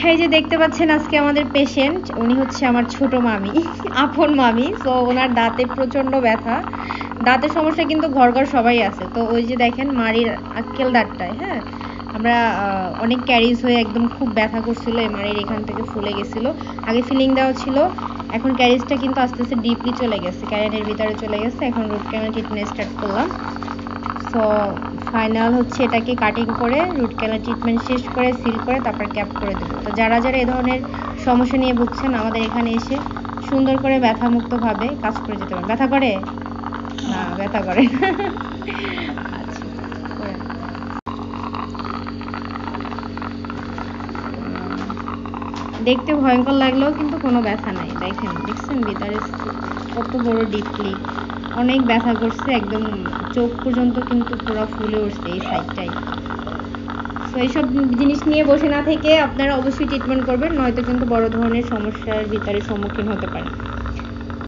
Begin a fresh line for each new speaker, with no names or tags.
এই যে দেখতে পাচ্ছেন আজকে আমাদের পেশেন্ট, উনি হচ্ছে আমার ছোট মামি, আপন মামি। তো ওনার দাঁতে প্রচন্ড ব্যথা, দাঁতের সমস্যা কিন্তু ঘর ঘর সবাই আছে। তো ওই যে দেখেন মাড়ির আক্কেল দাঁতটায়, হ্যাঁ, আমরা অনেক ক্যারিজ হয়ে একদম খুব ব্যথা করছিল, এই মাড়ির এখান থেকে ফুলে গেছিল। আগে ফিলিং দেওয়া ছিল, এখন ক্যারিজটা কিন্তু আস্তে আস্তে ডিপলি চলে গেছে, ক্যারিয়ানের ভিতরে চলে গেছে। এখন রুট ক্যানাল ট্রিটমেন্ট স্টার্ট করলাম। সো ফাইনাল হচ্ছে এটাকে কাটিং করে রুট ক্যানাল ট্রিটমেন্ট শেষ করে সিল করে তারপর ক্যাপ করে দেবো। তো যারা যারা এই ধরনের সমস্যা নিয়ে ভুগছেন আমাদের এখানে এসে সুন্দর করে ব্যথামুক্তভাবে কাজ করে যেতে পারেন। ব্যথা করে না? ব্যথা করে না। আচ্ছা, করে না। দেখতে ভয়ঙ্কর লাগলেও কিন্তু কোনো ব্যথা নাই। দেখেন, দেখছেন ভিতরে কত বড় ডিপলি, অনেক ব্যথা করছে, একদম চোখ পর্যন্ত কিন্তু পুরো ফুলে উঠছে এই সাইডটাই। তো এইসব জিনিস নিয়ে বসে না থেকে আপনারা অবশ্যই ট্রিটমেন্ট করবেন, নয়তো কিন্তু বড় ধরনের সমস্যার ভিতরে সম্মুখীন হতে পারেন।